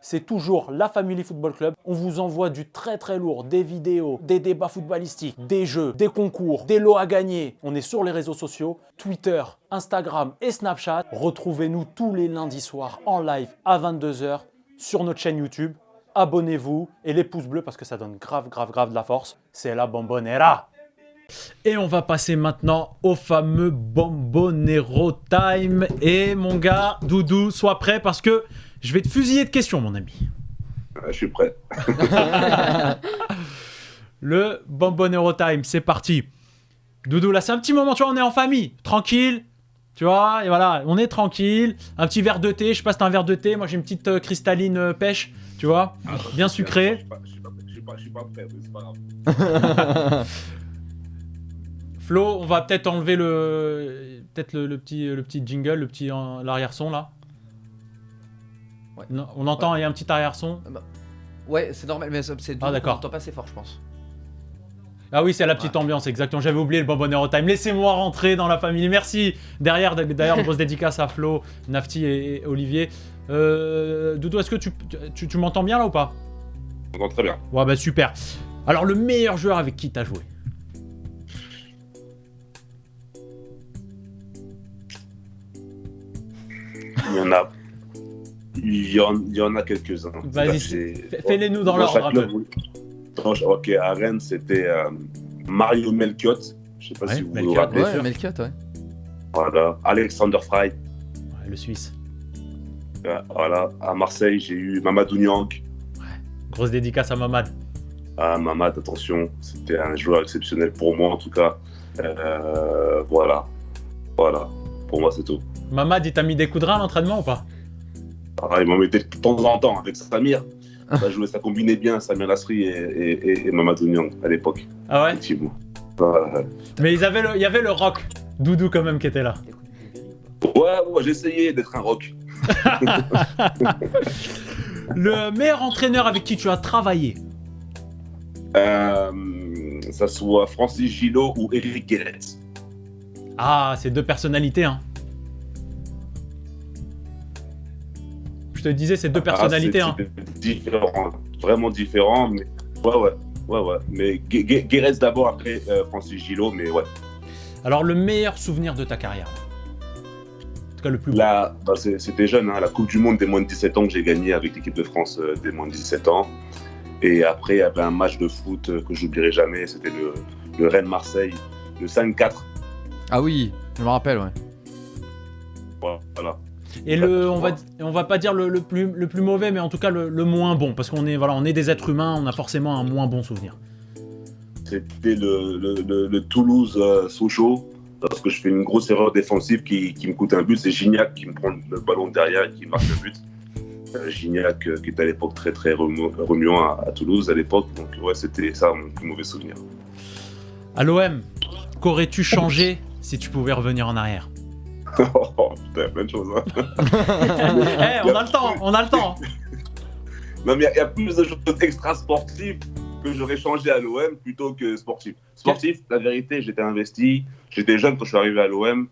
c'est toujours la Family Football Club. On vous envoie du très très lourd, des vidéos, des débats footballistiques, des jeux, des concours, des lots à gagner. On est sur les réseaux sociaux, Twitter, Instagram et Snapchat. Retrouvez-nous tous les lundis soirs en live à 22 h sur notre chaîne YouTube. Abonnez-vous et les pouces bleus parce que ça donne grave de la force. C'est la Bombonera. Et on va passer maintenant au fameux Bombonero Time. Et mon gars, Doudou, sois prêt parce que je vais te fusiller de questions, mon ami. Je suis prêt. Le Bombonero Time, c'est parti. Doudou, là, c'est un petit moment, tu vois, on est en famille, tranquille. Tu vois, et voilà, on est tranquille. Un petit verre de thé, je sais pas si t'as un verre de thé. Moi, j'ai une petite cristalline pêche, tu vois, bien sucrée. Je suis pas prêt, mais c'est pas grave. Flo, on va peut-être enlever le petit jingle, l'arrière-son, là. Ouais. Non, on entend, il y a un petit arrière-son. Ouais, c'est normal, mais c'est Ah, d'accord. on entend pas assez fort, je pense. Ah oui, c'est la petite ambiance, exactement. J'avais oublié le Bombonero Time. Laissez-moi rentrer dans la famille. Merci. D'ailleurs, grosse dédicace à Flo, Nafti et Olivier. Doudou, est-ce que tu m'entends bien là ou pas? On entend très bien. Ouais, bah super. Alors, le meilleur joueur avec qui t'as joué? Il y en a quelques-uns. Vas-y, fais-les-nous dans l'ordre un peu. Ok, à Rennes, c'était Mario Melchiot. Je sais pas si vous vous rappelez. Ouais, Melchiot, ouais. Voilà. Alexander Fry. Ouais, le Suisse. Voilà. À Marseille, j'ai eu Mamadou Niang. Grosse dédicace à Mamad. Ah, Mamad, attention, c'était un joueur exceptionnel pour moi en tout cas. Voilà. Pour moi, c'est tout. Mamad, il t'a mis des coups de rein à l'entraînement ou pas? Il m'en mettait de temps en temps avec Samir. Ça combinait bien, Samir Nasri et Mamadou Niang à l'époque. Ah ouais? Effectivement. Mais il y avait le rock, Doudou quand même qui était là. Ouais, j'ai essayé d'être un rock. Le meilleur entraîneur avec qui tu as travaillé? Ça soit Francis Gillot ou Eric Guéret. Ah, c'est deux personnalités, hein. Je te disais, c'est deux personnalités, hein. Différent, vraiment différent, mais ouais. Mais Guéret d'abord, après Francis Gillot, mais ouais. Alors, le meilleur souvenir de ta carrière? En tout cas, le plus beau. Là, c'était jeune, hein, la Coupe du Monde des moins de 17 ans que j'ai gagné avec l'équipe de France des moins de 17 ans. Et après, il y avait un match de foot que j'oublierai jamais, c'était le Rennes-Marseille, le 5-4. Ah oui, je me rappelle, ouais. Voilà. Et on va pas dire le plus mauvais, mais en tout cas le moins bon, parce qu'on est des êtres humains, on a forcément un moins bon souvenir. C'était le Toulouse-Sochaux, parce que je fais une grosse erreur défensive qui me coûte un but. C'est Gignac qui me prend le ballon derrière et qui marque le but. Gignac, qui était à l'époque très très remuant à Toulouse à l'époque. Donc ouais, c'était ça mon plus mauvais souvenir. À l'OM, qu'aurais-tu changé si tu pouvais revenir en arrière? Oh putain, plein de choses. Hein. On a le temps. Non, mais il y a plus de choses extra-sportives que j'aurais changé à l'OM plutôt que sportif. Sportif, la vérité, j'étais investi. J'étais jeune quand je suis arrivé à l'OM.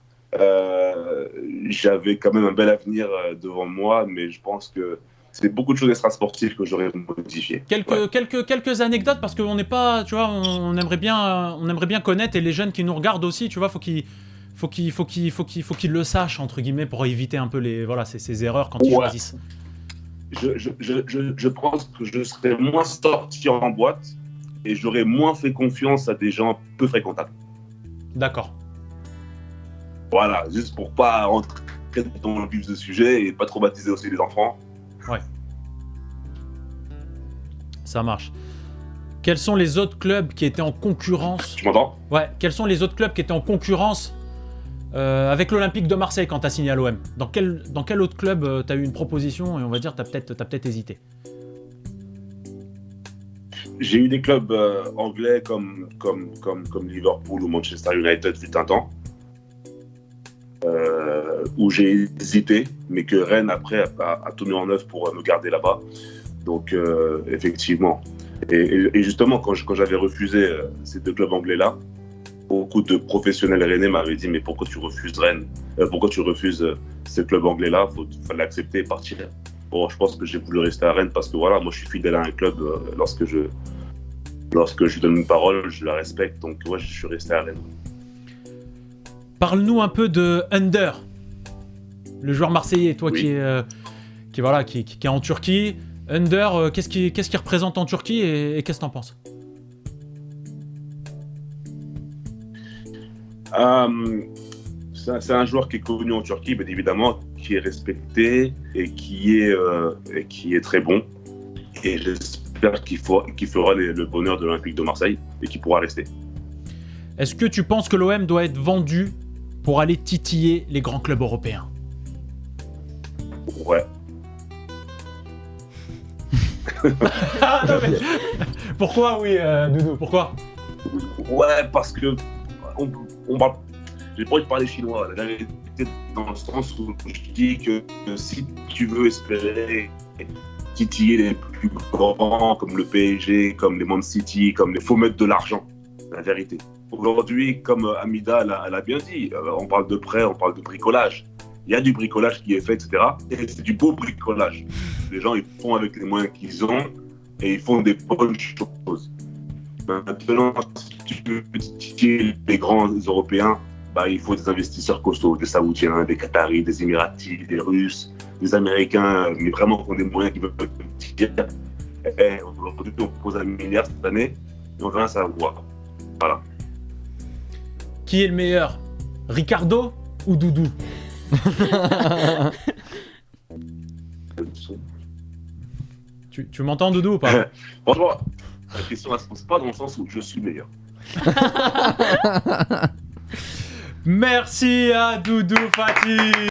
J'avais quand même un bel avenir devant moi, mais je pense que c'est beaucoup de choses extra-sportives que j'aurais modifiées. Quelques anecdotes, parce qu'on n'est pas, tu vois, on aimerait bien connaître, et les jeunes qui nous regardent aussi, tu vois, faut qu'ils le sachent, entre guillemets, pour éviter un peu ces erreurs quand ils choisissent. Je pense que je serais moins sorti en boîte et j'aurais moins fait confiance à des gens peu fréquentables. D'accord. Voilà, juste pour pas rentrer dans le vif du sujet et pas traumatiser aussi les enfants. Ouais. Ça marche. Quels sont les autres clubs qui étaient en concurrence? Tu m'entends? Ouais. Quels sont les autres clubs qui étaient en concurrence avec l'Olympique de Marseille quand tu as signé à l'OM? Dans quel autre club tu as eu une proposition et on va dire t'as peut-être hésité? J'ai eu des clubs anglais comme Liverpool ou Manchester United fut un temps où j'ai hésité, mais que Rennes après a tourné en œuvre pour me garder là-bas. Donc effectivement. Et justement, quand j'avais refusé ces deux clubs anglais-là, beaucoup de professionnels rennais m'avaient dit mais pourquoi tu refuses Rennes, pourquoi tu refuses ce club anglais-là, fallait accepter et partir. Bon, je pense que j'ai voulu rester à Rennes parce que voilà, moi je suis fidèle à un club. Lorsque je lui donne une parole, je la respecte. Donc ouais, je suis resté à Rennes. Parle-nous un peu de Under, le joueur marseillais, toi Oui. qui est en Turquie. Under, qu'est-ce qu'il représente en Turquie et qu'est-ce que t'en penses? C'est un joueur qui est connu en Turquie, bien évidemment, qui est respecté et qui est très bon. Et j'espère qu'il fera le bonheur de l'Olympique de Marseille et qu'il pourra rester. Est-ce que tu penses que l'OM doit être vendu pour aller titiller les grands clubs européens? Ouais. Ah, non, mais... Pourquoi, oui, Doudou, pourquoi? Ouais, parce que on parle. J'ai pas envie de parler chinois. La vérité, dans le sens où je dis que si tu veux espérer titiller les plus grands comme le PSG, comme les Man City, il faut mettre de l'argent. La vérité. Aujourd'hui, comme Amida elle a bien dit, on parle de prêt, on parle de bricolage. Il y a du bricolage qui est fait, etc. Et c'est du beau bricolage. Les gens, ils font avec les moyens qu'ils ont et ils font des bonnes choses. Maintenant, si tu veux titiller les grands Européens, il faut des investisseurs costauds, des Saoudiens, des Qataris, des Émiratis, des Russes, des Américains, mais vraiment qui ont des moyens qui veulent tirer. Et aujourd'hui, on propose 1 milliard cette année et on verra ça voir. Voilà. Qui est le meilleur? Ricardo ou Doudou? Tu m'entends, Doudou, ou pas? Franchement, la question ne se pose pas dans le sens où je suis meilleur. Merci à Doudou Fati.